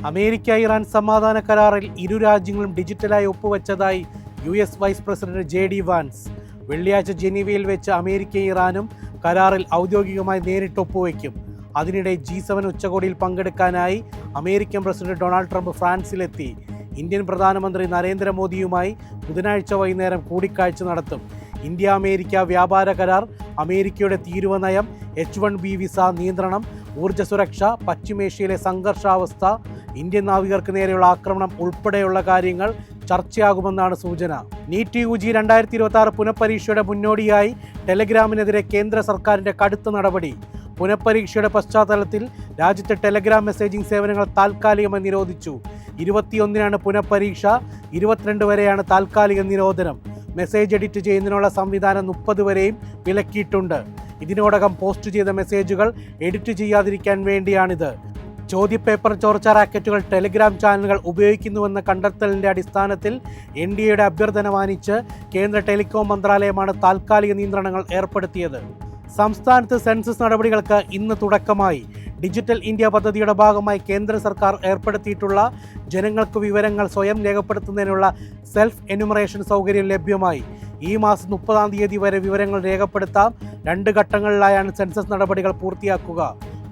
America-Iran സമാധാന കരാറിൽ ഇരു രാജ്യങ്ങളും ഡിജിറ്റലായി ഒപ്പുവെച്ചതായി US vice president JD Vance. വെള്ളിയാഴ്ച ജനീവയിൽ വെച്ച് അമേരിക്കയും ഇറാനും കരാറിൽ ഔദ്യോഗികമായി നേരിട്ട് ഒപ്പുവെക്കും. അതിനിടെ G7 ഉച്ചകോടിയിൽ പങ്കെടുക്കാനായി അമേരിക്കൻ പ്രസിഡന്റ് ഡൊണാൾഡ് ട്രംപ് ഫ്രാൻസിലെത്തി. ഇന്ത്യൻ പ്രധാനമന്ത്രി നരേന്ദ്രമോദിയുമായി ബുധനാഴ്ച വൈകുന്നേരം കൂടിക്കാഴ്ച നടത്തും. ഇന്ത്യ-അമേരിക്ക വ്യാപാര കരാർ, അമേരിക്കയുടെ തീരുവ നയം, H-1B വിസ നിയന്ത്രണം, ഊർജ്ജ സുരക്ഷ, പശ്ചിമേഷ്യയിലെ സംഘർഷാവസ്ഥ, ഇന്ത്യൻ നാവികർക്ക് നേരെയുള്ള ആക്രമണം ഉൾപ്പെടെയുള്ള കാര്യങ്ങൾ ചർച്ചയാകുമെന്നാണ് സൂചന. നീറ്റ് UG 2026 പുനഃപരീക്ഷയുടെ മുന്നോടിയായി ടെലഗ്രാമിനെതിരെ കേന്ദ്ര സർക്കാരിന്റെ കടുത്ത നടപടി. പുനഃപരീക്ഷയുടെ പശ്ചാത്തലത്തിൽ രാജ്യത്തെ ടെലഗ്രാം മെസ്സേജിംഗ് സേവനങ്ങൾ താൽക്കാലികമായി നിരോധിച്ചു. 21-നാണ് പുനഃപരീക്ഷ, 22 വരെയാണ് താൽക്കാലിക നിരോധനം. മെസ്സേജ് എഡിറ്റ് ചെയ്യുന്നതിനുള്ള സംവിധാനം 30 വരെയും വിലക്കിയിട്ടുണ്ട്. ഇതിനോടകം പോസ്റ്റ് ചെയ്ത മെസ്സേജുകൾ എഡിറ്റ് ചെയ്യാതിരിക്കാൻ വേണ്ടിയാണിത്. ചോദ്യപേപ്പർ ചോർച്ച റാക്കറ്റുകൾ ടെലിഗ്രാം ചാനലുകൾ ഉപയോഗിക്കുന്നുവെന്ന കണ്ടെത്തലിന്റെ അടിസ്ഥാനത്തിൽ NDAയുടെ അഭ്യർത്ഥന മാനിച്ച് കേന്ദ്ര ടെലികോം മന്ത്രാലയമാണ് താൽക്കാലിക നിയന്ത്രണങ്ങൾ ഏർപ്പെടുത്തിയത്. സംസ്ഥാനത്ത് സെൻസസ് നടപടികൾക്ക് ഇന്ന് തുടക്കമായി. ഡിജിറ്റൽ ഇന്ത്യ പദ്ധതിയുടെ ഭാഗമായി കേന്ദ്ര സർക്കാർ ഏർപ്പെടുത്തിയിട്ടുള്ള ജനങ്ങൾക്ക് വിവരങ്ങൾ സ്വയം രേഖപ്പെടുത്തുന്നതിനുള്ള സെൽഫ് എന്യൂമറേഷൻ സൗകര്യം ലഭ്യമായി. ഈ മാസം 30-ാം തീയതി വരെ വിവരങ്ങൾ രേഖപ്പെടുത്താം. 2 ഘട്ടങ്ങളിലായാണ് സെൻസസ് നടപടികൾ പൂർത്തിയാക്കുക.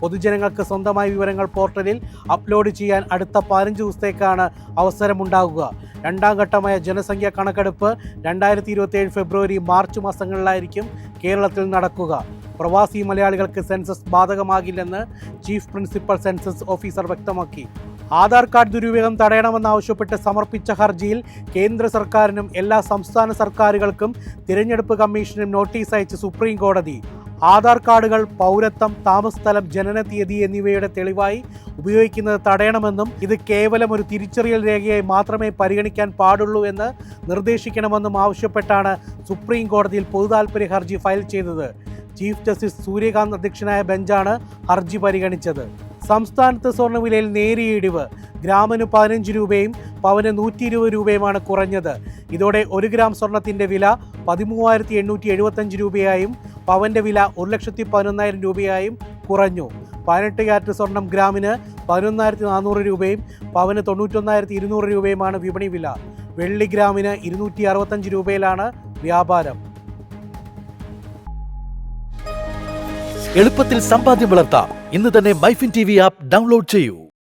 പൊതുജനങ്ങൾക്ക് സ്വന്തമായി വിവരങ്ങൾ പോർട്ടലിൽ അപ്ലോഡ് ചെയ്യാൻ അടുത്ത 15 ദിവസത്തേക്കാണ് അവസരമുണ്ടാകുക. 2ാം ഘട്ടമായ ജനസംഖ്യാ കണക്കെടുപ്പ് 2027 ഫെബ്രുവരി മാർച്ച് മാസങ്ങളിലായിരിക്കും കേരളത്തിൽ നടക്കുക. പ്രവാസി മലയാളികൾക്ക് സെൻസസ് ബാധകമാകില്ലെന്ന് ചീഫ് പ്രിൻസിപ്പൽ സെൻസസ് ഓഫീസർ വ്യക്തമാക്കി. ആധാർ കാർഡ് ദുരുപയോഗം തടയണമെന്നാവശ്യപ്പെട്ട് സമർപ്പിച്ച ഹർജിയിൽ കേന്ദ്ര സർക്കാരിനും എല്ലാ സംസ്ഥാന സർക്കാരുകൾക്കും തിരഞ്ഞെടുപ്പ് കമ്മീഷനും നോട്ടീസ് അയച്ച് സുപ്രീം കോടതി. ആധാർ കാർഡുകൾ പൗരത്വം, താമസസ്ഥലം, ജനന തീയതി എന്നിവയുടെ തെളിവായി ഉപയോഗിക്കുന്നത് തടയണമെന്നും ഇത് കേവലം ഒരു തിരിച്ചറിയൽ രേഖയായി മാത്രമേ പരിഗണിക്കാൻ പാടുള്ളൂ എന്ന് നിർദ്ദേശിക്കണമെന്നും ആവശ്യപ്പെട്ടാണ് സുപ്രീം കോടതിയിൽ പൊതുതാൽപര്യ ഹർജി ഫയൽ ചെയ്തത്. ചീഫ് ജസ്റ്റിസ് സൂര്യകാന്ത് അധ്യക്ഷനായ ബെഞ്ചാണ് ഹർജി പരിഗണിച്ചത്. സംസ്ഥാനത്ത് സ്വർണ്ണവിലയിൽ നേരിയ ഇടിവ്. ഗ്രാമിന് 15 രൂപയും പവന് 120 രൂപയുമാണ് കുറഞ്ഞത്. ഇതോടെ 1 ഗ്രാം സ്വർണത്തിന്റെ വില 13,875 രൂപയായും പവന്റെ വില 1,11,000 രൂപയായും കുറഞ്ഞു. 18 ക്യാരറ്റ് സ്വർണം ഗ്രാമിന് 11,400 രൂപയും പവന് 91,200 രൂപയുമാണ് വിപണി വില. വെള്ളി ഗ്രാമിന് 265 രൂപയിലാണ് വ്യാപാരം. എളുപ്പത്തിൽ സമ്പാദ്യം വളർത്താം. ഇന്ന് തന്നെ മൈഫിൻ TV ആപ്പ് ഡൗൺലോഡ് ചെയ്യൂ.